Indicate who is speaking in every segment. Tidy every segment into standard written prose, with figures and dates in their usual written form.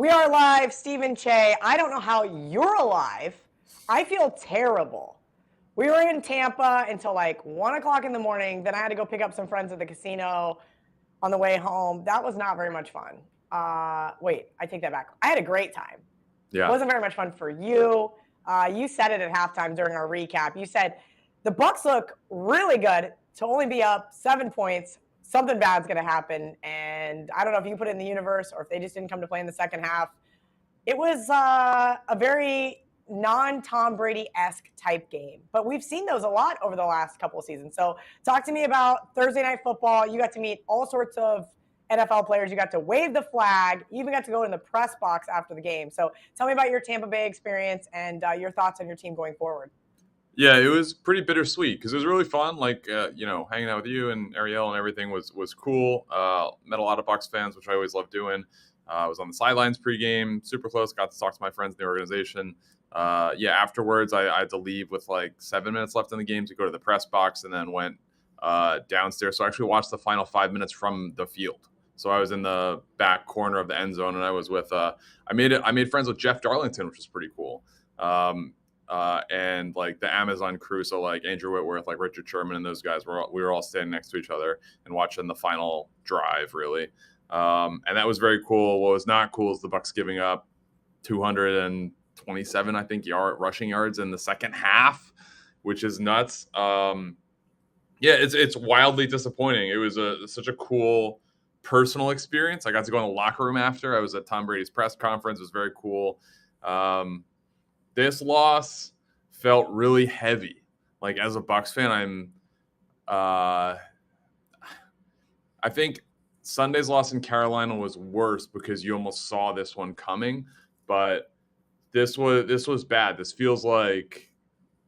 Speaker 1: We are live, Steven Cheah. I don't know how you're alive. I feel terrible. We were in Tampa until like 1 o'clock in the morning. Then I had to go pick up some friends at the casino on the way home. That was not very much fun. Wait, I take that back. I had a great time.
Speaker 2: Yeah.
Speaker 1: It wasn't very much fun for you. You said it at halftime during our recap. You said the Bucks look really good to only be up 7 points. Something bad's going to happen. And I don't know if you put it in the universe or if they just didn't come to play in the second half. It was a very non-Tom Brady-esque type game. But we've seen those a lot over the last couple of seasons. So talk to me about Thursday Night Football. You got to meet all sorts of NFL players. You got to wave the flag. You even got to go in the press box after the game. So tell me about your Tampa Bay experience and your thoughts on your team going forward.
Speaker 2: Yeah, it was pretty bittersweet because it was really fun. Like, hanging out with you and Ariel and everything was cool. Met a lot of Bucs fans, which I always love doing. I was on the sidelines pregame, super close. Got to talk to my friends in the organization. Afterwards, I had to leave with like 7 minutes left in the game to go to the press box, and then went downstairs. So I actually watched the final 5 minutes from the field. So I was in the back corner of the end zone, and I was with I made friends with Jeff Darlington, which was pretty cool. And like the Amazon crew, so like Andrew Whitworth, like Richard Sherman, and those guys we were all standing next to each other and watching the final drive, really. And that was very cool. What was not cool is the Bucs giving up 227, I think, rushing yards in the second half, which is nuts. It's wildly disappointing. It was such a cool personal experience. I got to go in the locker room after. I was at Tom Brady's press conference. It was very cool. This loss felt really heavy. Like, as a Bucs fan, I think Sunday's loss in Carolina was worse because you almost saw this one coming, but this was bad. This feels like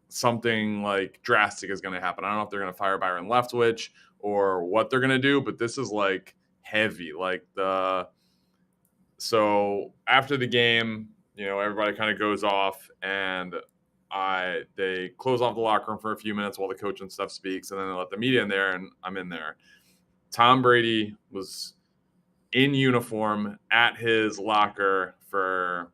Speaker 2: something like drastic is going to happen. I don't know if they're going to fire Byron Leftwich or what they're going to do, but this is like heavy. So after the game, everybody kind of goes off, and they close off the locker room for a few minutes while the coach and stuff speaks, and then they let the media in there, and I'm in there. Tom Brady was in uniform at his locker for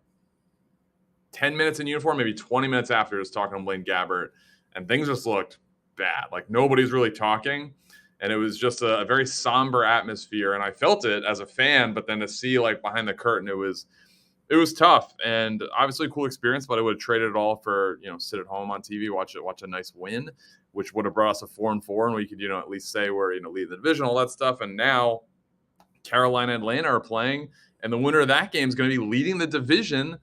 Speaker 2: 10 minutes in uniform, maybe 20 minutes after, just talking to Blaine Gabbert, and things just looked bad. Like, nobody's really talking, and it was just a very somber atmosphere, and I felt it as a fan, but then to see like behind the curtain, it was tough, and obviously a cool experience, but I would have traded it all for, sit at home on TV, watch a nice win, which would have brought us a 4-4, and we could, at least say we're, lead the division, all that stuff. And now Carolina and Atlanta are playing, and the winner of that game is going to be leading the division,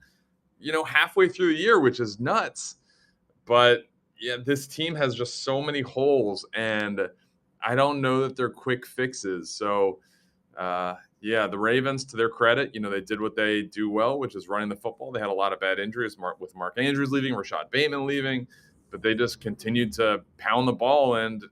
Speaker 2: halfway through the year, which is nuts. But yeah, this team has just so many holes, and I don't know that they're quick fixes. So, the Ravens, to their credit, they did what they do well, which is running the football. They had a lot of bad injuries with Mark Andrews leaving, Rashad Bateman leaving, but they just continued to pound the ball, and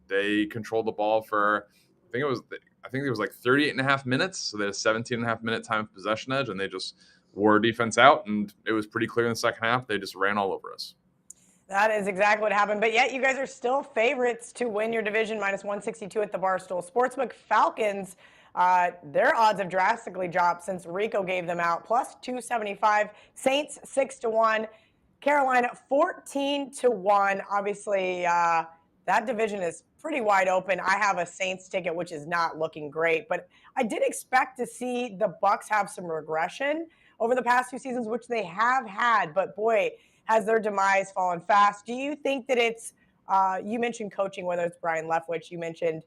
Speaker 2: they controlled the ball for, I think it was like 38 and a half minutes. So they had a 17 and a half minute time of possession edge, and they just wore defense out, and it was pretty clear in the second half. They just ran all over us.
Speaker 1: That is exactly what happened. But yet you guys are still favorites to win your division, minus 162 at the Barstool Sportsbook. Falcons, their odds have drastically dropped since Rico gave them out, plus 275. Saints 6-1. Carolina 14-1. Obviously, that division is pretty wide open. I have a Saints ticket, which is not looking great, but I did expect to see the Bucs have some regression over the past 2 seasons, which they have had. But boy, has their demise fallen fast. Do you think that it's, you mentioned coaching, whether it's Brian Leftwich, you mentioned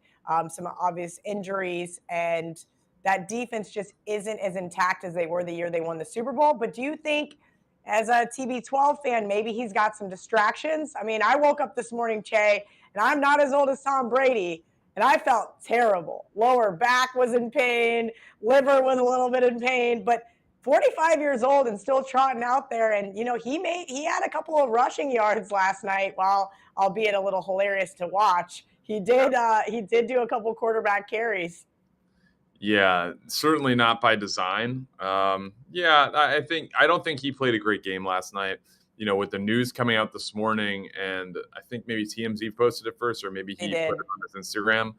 Speaker 1: some obvious injuries, and that defense just isn't as intact as they were the year they won the Super Bowl. But do you think, as a TB12 fan, maybe he's got some distractions? I mean, I woke up this morning, Che, and I'm not as old as Tom Brady, and I felt terrible. Lower back was in pain, liver was a little bit in pain, but 45 years old and still trotting out there. And, he had a couple of rushing yards last night, while albeit a little hilarious to watch. He did do a couple quarterback carries.
Speaker 2: Yeah, certainly not by design. I don't think he played a great game last night. With the news coming out this morning, and I think maybe TMZ posted it first, or maybe he put it on his Instagram.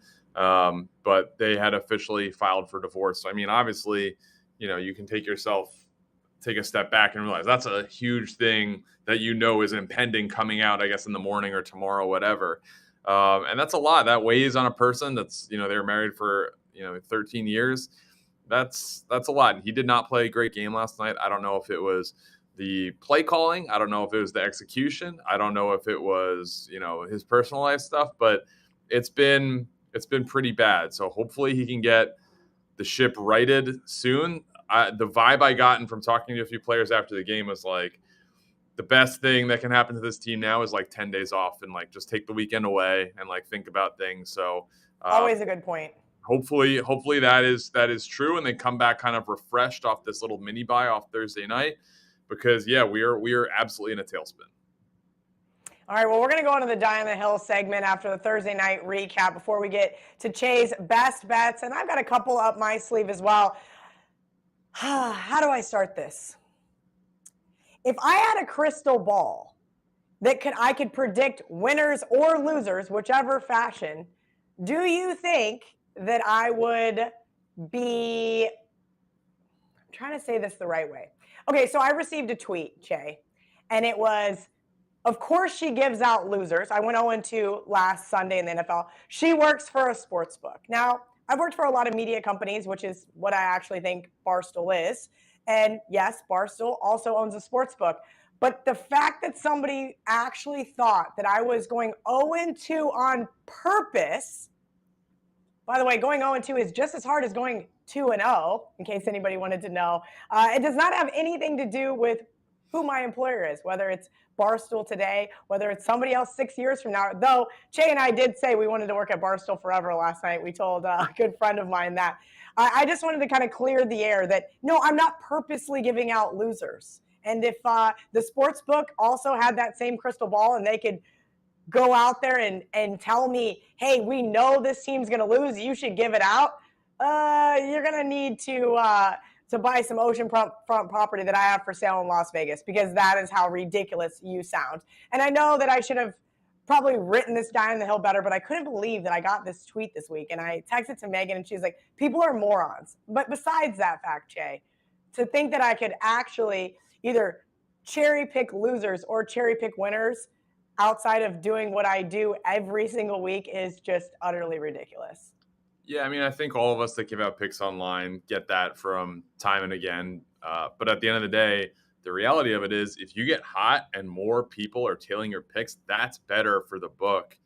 Speaker 2: But they had officially filed for divorce. So, I mean, obviously, you can take yourself take a step back and realize that's a huge thing that is impending coming out, I guess, in the morning or tomorrow, whatever. And that's a lot. That weighs on a person that's, they were married for, 13 years. That's a lot. And he did not play a great game last night. I don't know if it was the play calling. I don't know if it was the execution. I don't know if it was, his personal life stuff, but it's been pretty bad. So hopefully he can get the ship righted soon. The vibe I gotten from talking to a few players after the game was like, the best thing that can happen to this team now is like 10 days off and like just take the weekend away and like think about things. So
Speaker 1: always a good point.
Speaker 2: Hopefully that is true, and they come back kind of refreshed off this little mini bye off Thursday night, because we are absolutely in a tailspin.
Speaker 1: All right, well, we're going to go into the Die on the Hill segment after the Thursday night recap before we get to Cheah's best bets, and I've got a couple up my sleeve as well. How do I start this? If I had a crystal ball that I could predict winners or losers, whichever fashion, do you think that I would be, I'm trying to say this the right way. Okay, so I received a tweet, Cheah, and it was, of course she gives out losers. I went 0-2 last Sunday in the NFL. She works for a sports book. Now, I've worked for a lot of media companies, which is what I actually think Barstool is. And yes, Barstool also owns a sports book. But the fact that somebody actually thought that I was going 0-2 on purpose, by the way, going 0-2 is just as hard as going 2-0, in case anybody wanted to know. It does not have anything to do with who my employer is, whether it's Barstool today, whether it's somebody else 6 years from now. Though Cheah and I did say we wanted to work at Barstool forever last night. We told a good friend of mine that. I just wanted to kind of clear the air that, no, I'm not purposely giving out losers. And if the sports book also had that same crystal ball and they could go out there and tell me, hey, we know this team's going to lose, you should give it out, you're going to need to buy some oceanfront property that I have for sale in Las Vegas, because that is how ridiculous you sound. And I know that I should have probably written this Die on the Hill better, but I couldn't believe that I got this tweet this week. And I texted to Megan, and she's like, people are morons. But besides that fact, Cheah, to think that I could actually either cherry pick losers or cherry pick winners outside of doing what I do every single week is just utterly ridiculous.
Speaker 2: Yeah, I mean, I think all of us that give out picks online get that from time and again. But at the end of the day, the reality of it is, if you get hot and more people are tailing your picks, that's better for the book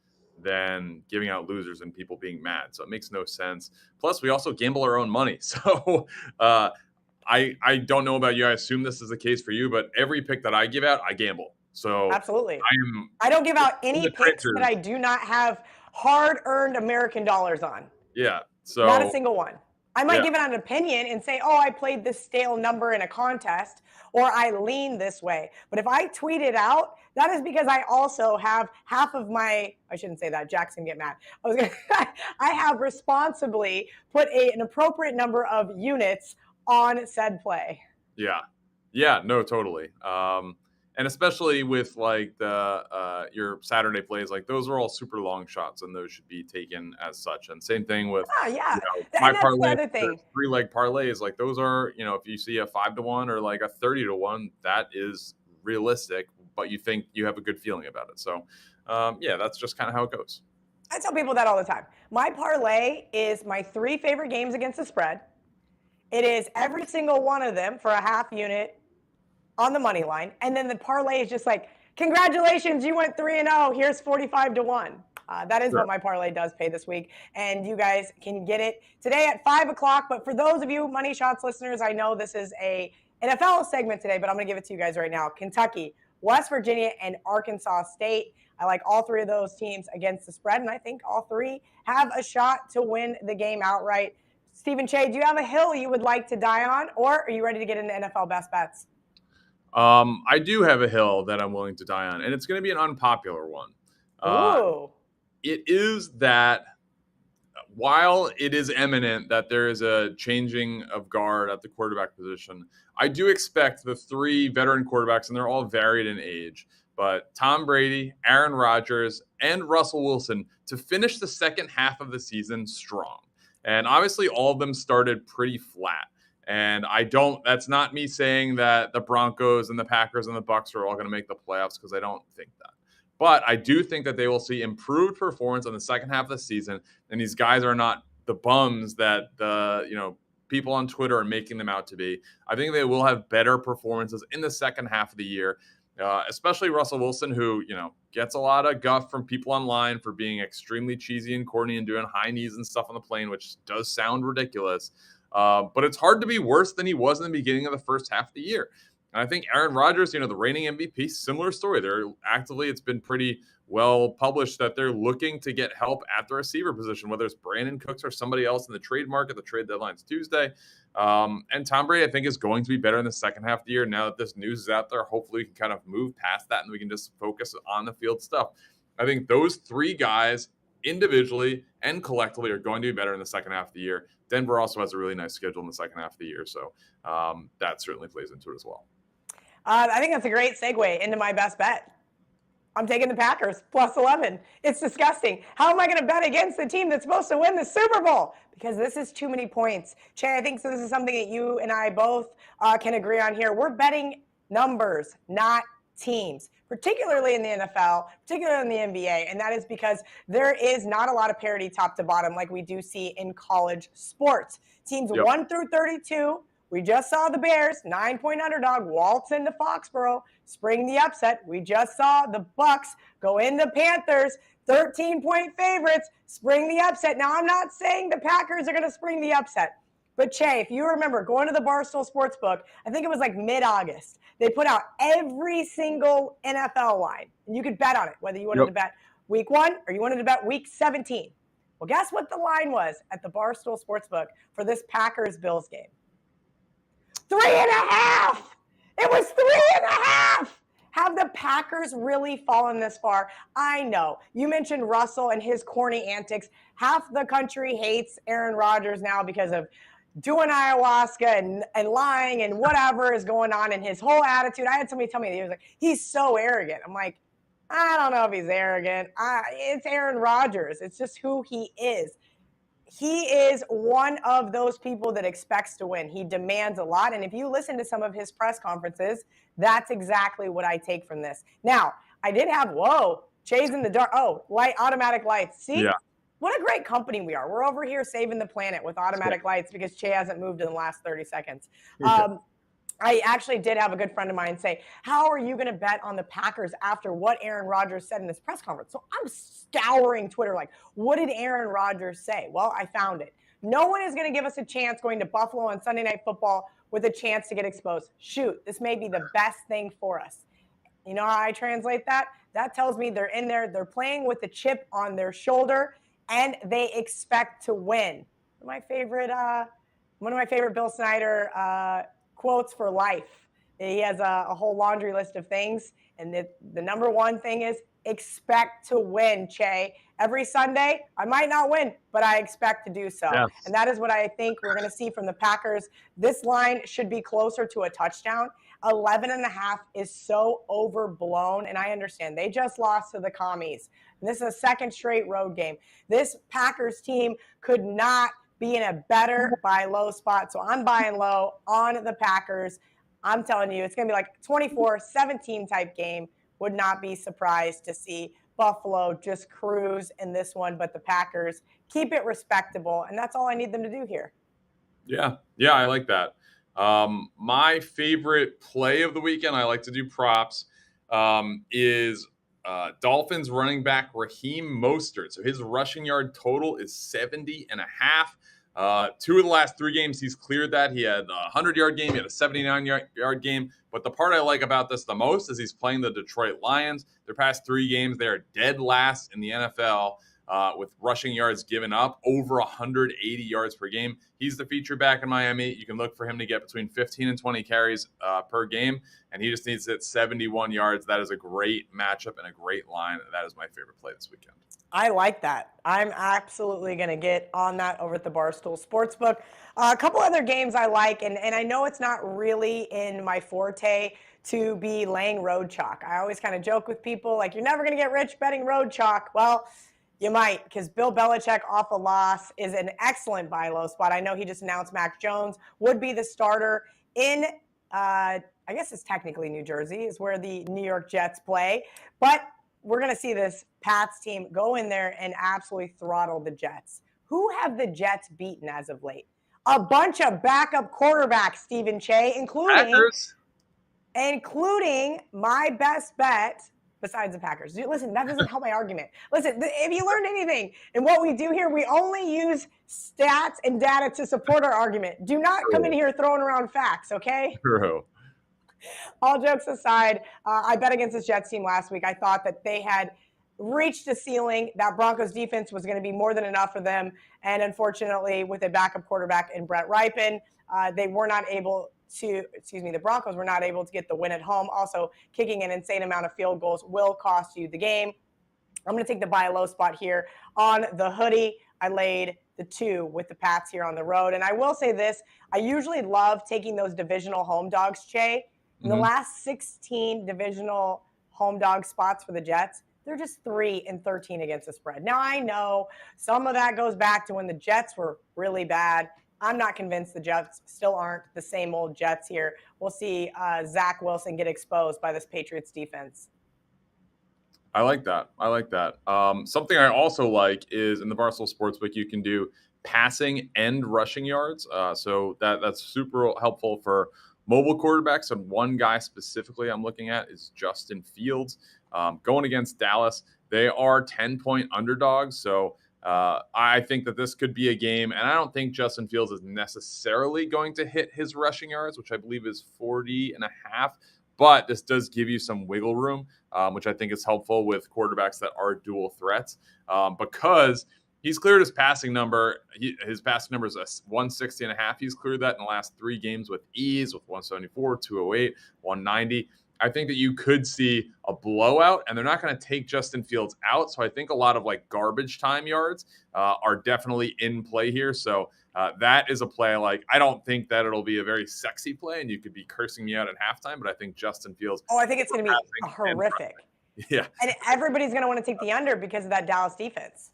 Speaker 2: than giving out losers and people being mad. So it makes no sense. Plus, we also gamble our own money. So I don't know about you. I assume this is the case for you, but every pick that I give out, I gamble. So
Speaker 1: absolutely. I don't give out any picks that I do not have hard-earned American dollars on.
Speaker 2: Yeah. So
Speaker 1: not a single one. I might give it an opinion and say, oh, I played this stale number in a contest, or I lean this way. But if I tweet it out, that is because I also have half of my, I shouldn't say that, Jack's gonna get mad. I have responsibly put an appropriate number of units on said play.
Speaker 2: Yeah. Yeah, no, totally. And especially with like your Saturday plays, like those are all super long shots, and those should be taken as such. And same thing with my parlay, 3-leg parlays. Like those are, if you see a 5-1 or like a 30-1, that is realistic, but you think you have a good feeling about it. So that's just kind of how it goes.
Speaker 1: I tell people that all the time. My parlay is my 3 favorite games against the spread. It is every single one of them for a half unit on the money line. And then the parlay is just like, congratulations, you went 3-0. Here's 45-1. That is what my parlay does pay this week. And you guys can get it today at 5 o'clock. But for those of you Money Shots listeners, I know this is a NFL segment today, but I'm going to give it to you guys right now. Kentucky, West Virginia, and Arkansas State. I like all 3 of those teams against the spread, and I think all 3 have a shot to win the game outright. Steven Cheah, do you have a hill you would like to die on, or are you ready to get into NFL best bets?
Speaker 2: I do have a hill that I'm willing to die on, and it's going to be an unpopular one. It is that while it is eminent that there is a changing of guard at the quarterback position, I do expect the 3 veteran quarterbacks, and they're all varied in age, but Tom Brady, Aaron Rodgers, and Russell Wilson to finish the second half of the season strong. And obviously all of them started pretty flat. And that's not me saying that the Broncos and the Packers and the Bucks are all going to make the playoffs, because I don't think that. But I do think that they will see improved performance in the second half of the season. And these guys are not the bums that people on Twitter are making them out to be. I think they will have better performances in the second half of the year, especially Russell Wilson, who, gets a lot of guff from people online for being extremely cheesy and corny and doing high knees and stuff on the plane, which does sound ridiculous. But it's hard to be worse than he was in the beginning of the first half of the year. And I think Aaron Rodgers, the reigning MVP, similar story. It's been pretty well published that they're looking to get help at the receiver position, whether it's Brandon Cooks or somebody else in the trade market. The trade deadline's Tuesday. And Tom Brady, I think, is going to be better in the second half of the year. Now that this news is out there, hopefully we can kind of move past that and we can just focus on the field stuff. I think those three guys individually and collectively are going to be better in the second half of the year. Denver also has a really nice schedule in the second half of the year, so that certainly plays into it as well.
Speaker 1: I think that's a great segue into my best bet. I'm taking the Packers plus 11. It's disgusting. How am I going to bet against the team that's supposed to win the Super Bowl? Because this is too many points. Cheah, I think so. This is something that you and I both can agree on here. We're betting numbers, not teams, particularly in the NFL, particularly in the NBA. And that is because there is not a lot of parity top to bottom like we do see in college sports. Teams 1 through 32. We just saw the Bears, 9-point underdog, waltz into Foxborough, spring the upset. We just saw the Bucks go into Panthers, 13-point favorites, spring the upset. Now, I'm not saying the Packers are going to spring the upset. But, Cheah, if you remember going to the Barstool Sports book, I think it was like mid-August, they put out every single NFL line. And you could bet on it, whether you wanted to bet week 1 or you wanted to bet week 17. Well, guess what the line was at the Barstool Sports book for this Packers-Bills game? 3.5. It was 3.5. Have the Packers really fallen this far? I know. You mentioned Russell and his corny antics. Half the country hates Aaron Rodgers now because of doing ayahuasca and lying and whatever is going on in his whole attitude. I had somebody tell me, he was like, he's so arrogant. I'm like, I don't know if he's arrogant. It's Aaron Rodgers. It's just who he is. He is one of those people that expects to win. He demands a lot. And if you listen to some of his press conferences, that's exactly what I take from this. Now, I did have, Cheah's in the dark. Oh, automatic lights. See? Yeah. What a great company we are. We're over here saving the planet with automatic lights because Cheah hasn't moved in the last 30 seconds. I actually did have a good friend of mine say, how are you going to bet on the Packers after what Aaron Rodgers said in this press conference? So I'm scouring Twitter like, what did Aaron Rodgers say? Well, I found it. No one is going to give us a chance going to Buffalo on Sunday Night Football with a chance to get exposed. Shoot, this may be the best thing for us. You know how I translate that? That tells me they're in there, they're playing with a chip on their shoulder, and they expect to win. One of my favorite Bill Snyder quotes for life. He has a whole laundry list of things, and the number one thing is expect to win, Cheah. Every Sunday, I might not win, but I expect to do so. Yes. And that is what I think we're going to see from the Packers. This line should be closer to a touchdown. 11.5 is so overblown, and I understand. They just lost to the Commies. And this is a second straight road game. This Packers team could not be in a better buy low spot. So I'm buying low on the Packers. I'm telling you, it's going to be like 24-17 type game. Would not be surprised to see Buffalo just cruise in this one, but the Packers keep it respectable, and that's all I need them to do here.
Speaker 2: Yeah, I like that. My favorite play of the weekend, I like to do props, is Dolphins running back Raheem Mostert. So his rushing yard total is 70.5. 2 of the last 3 games, he's cleared that. He had a 100-yard game. He had a 79-yard game. But the part I like about this the most is he's playing the Detroit Lions. Their past 3 games, they are dead last in the NFL with rushing yards given up, over 180 yards per game. He's the feature back in Miami. You can look for him to get between 15 and 20 carries per game, and he just needs to hit 71 yards. That is a great matchup and a great line. That is my favorite play this weekend.
Speaker 1: I like that. I'm absolutely going to get on that over at the Barstool Sportsbook. A couple other games I like, and I know it's not really in my forte to be laying road chalk. I always kind of joke with people like, you're never going to get rich betting road chalk. Well, You might, because Bill Belichick off a loss is an excellent buy low spot. I know he just announced Mac Jones would be the starter in, I guess it's technically New Jersey, is where the New York Jets play. But we're going to see this Pats team go in there and absolutely throttle the Jets. Who have the Jets beaten as of late? A bunch of backup quarterbacks, Steven Cheah, including my best bet besides the Packers. Listen, that doesn't help my argument. Listen, if you learned anything in what we do here, we only use stats and data to support our argument. Do not come in here throwing around facts, okay?
Speaker 2: True.
Speaker 1: All jokes aside, I bet against this Jets team last week. I thought that they had reached a ceiling. That Broncos defense was going to be more than enough for them. And unfortunately, with a backup quarterback in Brett Rypien, they were not able to, the Broncos were not able to get the win at home. Also, kicking an insane amount of field goals will cost you the game. I'm going to take the buy low spot here on the hoodie. I laid the 2 with the Pats here on the road. And I will say this, I usually love taking those divisional home dogs, Che. In the last 16 divisional home dog spots for the Jets, they're just 3-13 against the spread. Now, I know some of that goes back to when the Jets were really bad. I'm not convinced the Jets still aren't the same old Jets here. We'll see Zach Wilson get exposed by this Patriots defense.
Speaker 2: I like that. Something I also like is in the Barstool Sportsbook, you can do passing and rushing yards. So that's super helpful for mobile quarterbacks. And one guy specifically I'm looking at is Justin Fields. Going against Dallas, they are 10-point underdogs. So I think that this could be a game, and I don't think Justin Fields is necessarily going to hit his rushing yards, which I believe is 40.5. But this does give you some wiggle room, which I think is helpful with quarterbacks that are dual threats, because he's cleared his passing number. His passing number is 160.5. He's cleared that in the last 3 games with ease, with 174, 208, 190. I think that you could see a blowout, and they're not going to take Justin Fields out. So I think a lot of like garbage time yards are definitely in play here. So that is a play I like. I don't think that it'll be a very sexy play, and you could be cursing me out at halftime, but I think Justin Fields.
Speaker 1: Oh, I think it's going to be horrific.
Speaker 2: Yeah.
Speaker 1: And everybody's going to want to take the under because of that Dallas defense.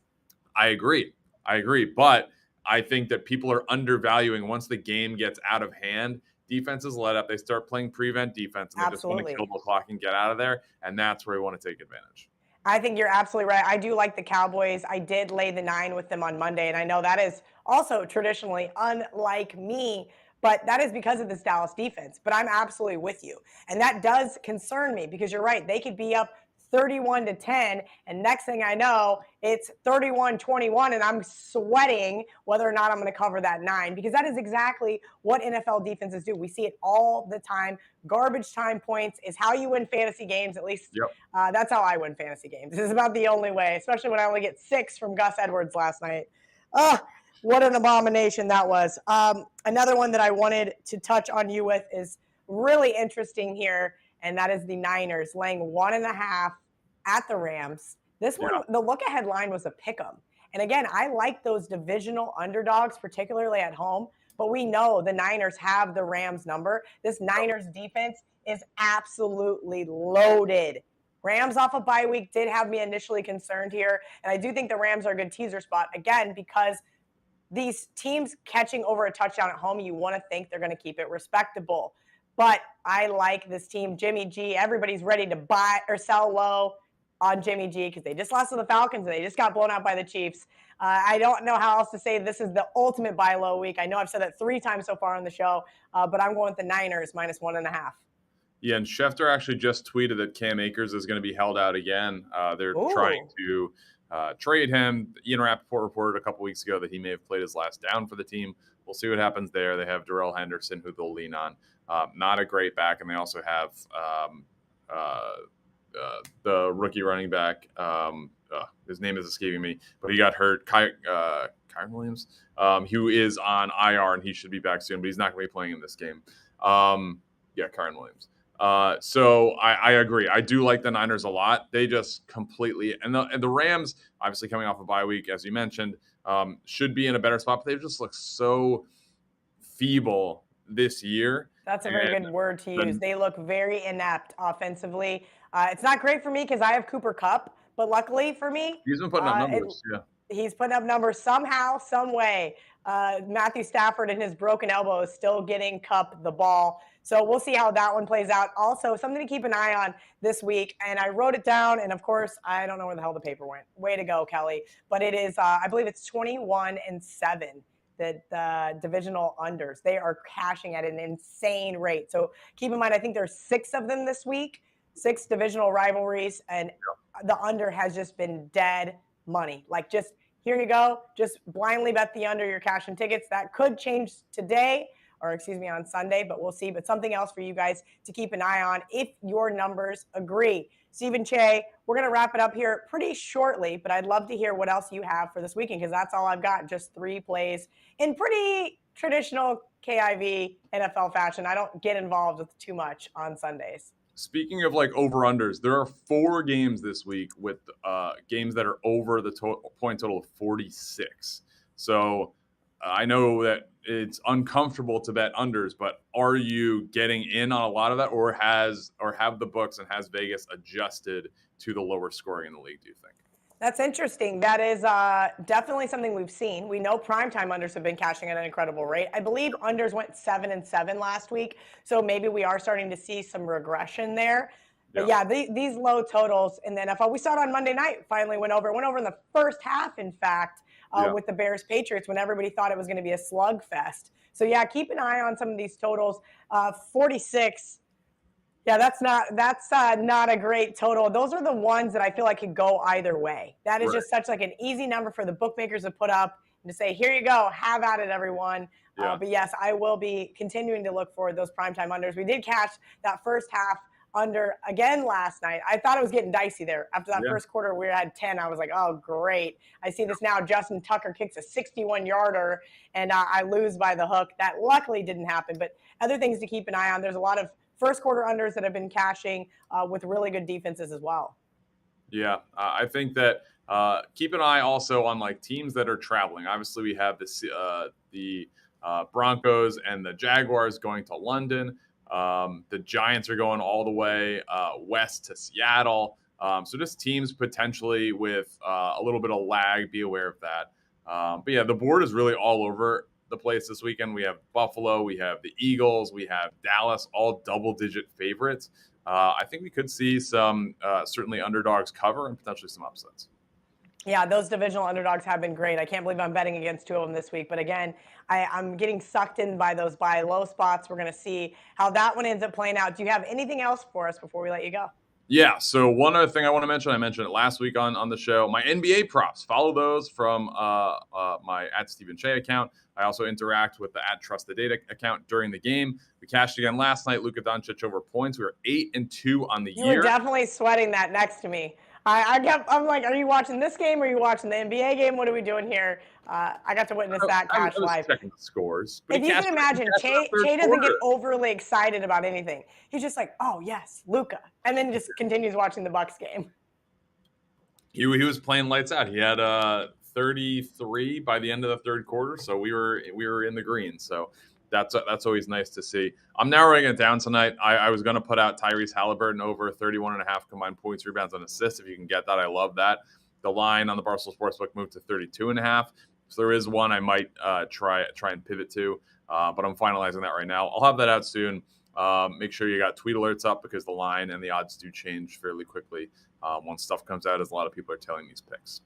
Speaker 2: I agree. But I think that people are undervaluing once the game gets out of hand. Defenses let up. They start playing prevent defense, and they just want to kill the clock and get out of there. And that's where we want to take advantage.
Speaker 1: I think you're absolutely right. I do like the Cowboys. I did lay the 9 with them on Monday, and I know that is also traditionally unlike me, but that is because of this Dallas defense. But I'm absolutely with you. And that does concern me because you're right. They could be up 31-10, and next thing I know, it's 31-21, and I'm sweating whether or not I'm going to cover that 9, because that is exactly what NFL defenses do. We see it all the time. Garbage time points is how you win fantasy games, at least. That's how I win fantasy games. This is about the only way, especially when I only get 6 from Gus Edwards last night. What an abomination that was. Another one that I wanted to touch on you with is really interesting here, and that is the Niners laying 1.5 at the Rams. This one, the look-ahead line was a pick-em. And again, I like those divisional underdogs, particularly at home, but we know the Niners have the Rams number. This Niners defense is absolutely loaded. Rams off a bye week did have me initially concerned here, and I do think the Rams are a good teaser spot, again, because these teams catching over a touchdown at home, you want to think they're going to keep it respectable. But I like this team, Jimmy G. Everybody's ready to buy or sell low on Jimmy G because they just lost to the Falcons and they just got blown out by the Chiefs. I don't know how else to say this is the ultimate buy low week. I know I've said that 3 times so far on the show, but I'm going with the Niners minus 1.5.
Speaker 2: Yeah, and Schefter actually just tweeted that Cam Akers is going to be held out again. They're trying to trade him. Ian Rappaport reported a couple weeks ago that he may have played his last down for the team. We'll see what happens there. They have Darrell Henderson, who they'll lean on. Not a great back, and they also have the rookie running back. His name is escaping me, but he got hurt. Kyron Williams, who is on IR, and he should be back soon, but he's not going to be playing in this game. Kyron Williams. So I agree. I do like the Niners a lot. They just completely and the Rams, obviously coming off a bye week, as you mentioned, should be in a better spot, but they just look so feeble this year.
Speaker 1: That's a very good word to use. They look very inept offensively. It's not great for me because I have Cooper Kupp, But luckily for me,
Speaker 2: He's been putting up numbers. Yeah.
Speaker 1: he's putting up numbers somehow, some way. Matthew Stafford and his broken elbow is still getting Kupp the ball. So we'll see how that one plays out. Also, something to keep an eye on this week. And I wrote it down. And of course, I don't know where the hell the paper went. Way to go, Kelly. But it is, I believe it's 21-7. The divisional unders. They are cashing at an insane rate. So keep in mind, I think there's 6 of them this week, 6 divisional rivalries, and the under has just been dead money. Like, just here you go, just blindly bet the under, you're cashing tickets. That could change today, or excuse me, on Sunday, but we'll see. But something else for you guys to keep an eye on if your numbers agree. Steven Cheah, we're going to wrap it up here pretty shortly, but I'd love to hear what else you have for this weekend, because that's all I've got, just 3 plays in pretty traditional KIV NFL fashion. I don't get involved with too much on Sundays.
Speaker 2: Speaking of like over-unders, there are 4 games this week with games that are over the point total of 46. So I know that it's uncomfortable to bet unders, but are you getting in on a lot of that, or have the books and has Vegas adjusted to the lower scoring in the league, do you think?
Speaker 1: That's interesting. That is definitely something we've seen. We know primetime unders have been cashing at an incredible rate. I believe unders went 7-7 last week, so maybe we are starting to see some regression there. But yeah, these low totals in the NFL, we saw it on Monday night, finally went over. It went over in the first half, in fact, with the Bears-Patriots, when everybody thought it was going to be a slugfest. So yeah, keep an eye on some of these totals. 46. Yeah, that's not a great total. Those are the ones that I feel like could go either way. That is just such like an easy number for the bookmakers to put up and to say, here you go, have at it, everyone. But yes, I will be continuing to look for those primetime unders. We did catch that first half under again last night. I thought it was getting dicey there. After that first quarter, we had 10. I was like, oh, great. I see this now. Justin Tucker kicks a 61-yarder, and I lose by the hook. That luckily didn't happen. But other things to keep an eye on. There's a lot of first quarter unders that have been cashing with really good defenses as well.
Speaker 2: Yeah, I think that keep an eye also on like teams that are traveling. Obviously, we have the Broncos and the Jaguars going to London. The Giants are going all the way west to Seattle. So just teams potentially with a little bit of lag. Be aware of that. But yeah, the board is really all over the place this weekend. We have Buffalo, we have the Eagles, we have Dallas, all double-digit favorites. I think we could see some certainly underdogs cover and potentially some upsets.
Speaker 1: Yeah, those divisional underdogs have been great. I can't believe I'm betting against 2 of them this week. But again, I'm getting sucked in by those buy low spots. We're going to see how that one ends up playing out. Do you have anything else for us before we let you go?
Speaker 2: Yeah, so one other thing I want to mention, I mentioned it last week on the show, my NBA props. Follow those from my @Steven Cheah account. I also interact with the @TrustTheData account during the game. We cashed again last night. Luka Doncic over points. We were 8-2 on the year.
Speaker 1: You were definitely sweating that next to me. I'm like, are you watching this game? Or are you watching the NBA game? What are we doing here? I got to witness that cash live.
Speaker 2: Checking the scores. But
Speaker 1: if you can imagine, Cheah doesn't get overly excited about anything. He's just like, oh, yes, Luka. And then just continues watching the Bucks game.
Speaker 2: He was playing lights out. He had 33 by the end of the third quarter, so we were in the green. So that's always nice to see. I'm narrowing it down tonight. I was going to put out Tyrese Halliburton over 31.5 combined points, rebounds, and assists. If you can get that, I love that. The line on the Barstool Sportsbook moved to 32.5. So there is one I might try and pivot to, but I'm finalizing that right now. I'll have that out soon. Make sure you got tweet alerts up because the line and the odds do change fairly quickly once stuff comes out, as a lot of people are telling these picks.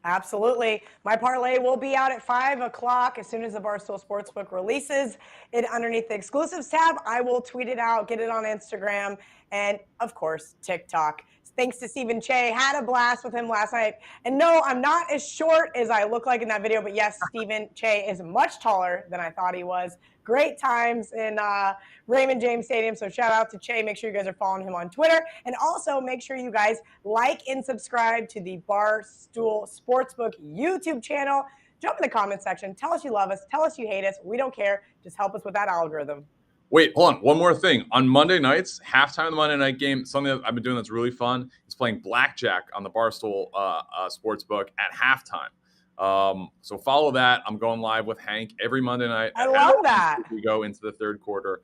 Speaker 1: Absolutely. My parlay will be out at 5 o'clock as soon as the Barstool Sportsbook releases it underneath the exclusives tab. I will tweet it out, get it on Instagram, and, of course, TikTok. Thanks to Steven Cheah. Had a blast with him last night. And no, I'm not as short as I look like in that video, but yes, Steven Cheah is much taller than I thought he was. Great times in Raymond James Stadium. So shout out to Cheah. Make sure you guys are following him on Twitter. And also make sure you guys like and subscribe to the Barstool Sportsbook YouTube channel. Jump in the comment section. Tell us you love us. Tell us you hate us. We don't care. Just help us with that algorithm.
Speaker 2: Wait, hold on. One more thing. On Monday nights, halftime of the Monday night game, something that I've been doing that's really fun is playing blackjack on the Barstool Sportsbook at halftime. So follow that. I'm going live with Hank every Monday night.
Speaker 1: I love that.
Speaker 2: We go into the third quarter.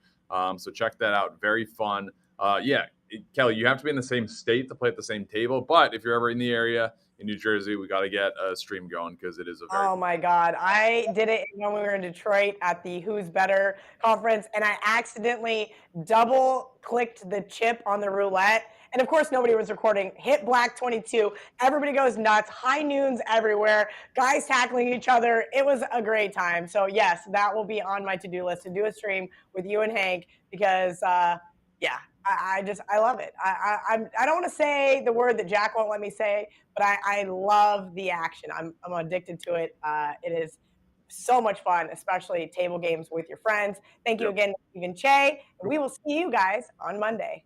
Speaker 2: So check that out. Very fun. Kelly, you have to be in the same state to play at the same table. But if you're ever in the area in New Jersey, we got to get a stream going because it is a very
Speaker 1: Oh my God. I did it when we were in Detroit at the Who's Better conference, and I accidentally double clicked the chip on the roulette. And of course, nobody was recording. Hit black 22. Everybody goes nuts. High noons everywhere. Guys tackling each other. It was a great time. So, yes, that will be on my to do list to do a stream with you and Hank because, yeah, I love it. I don't want to say the word that Jack won't let me say, but I love the action. I'm addicted to it. It is so much fun, especially table games with your friends. Thank you
Speaker 2: Yep.
Speaker 1: again, Steven Cheah. We will see you guys on Monday.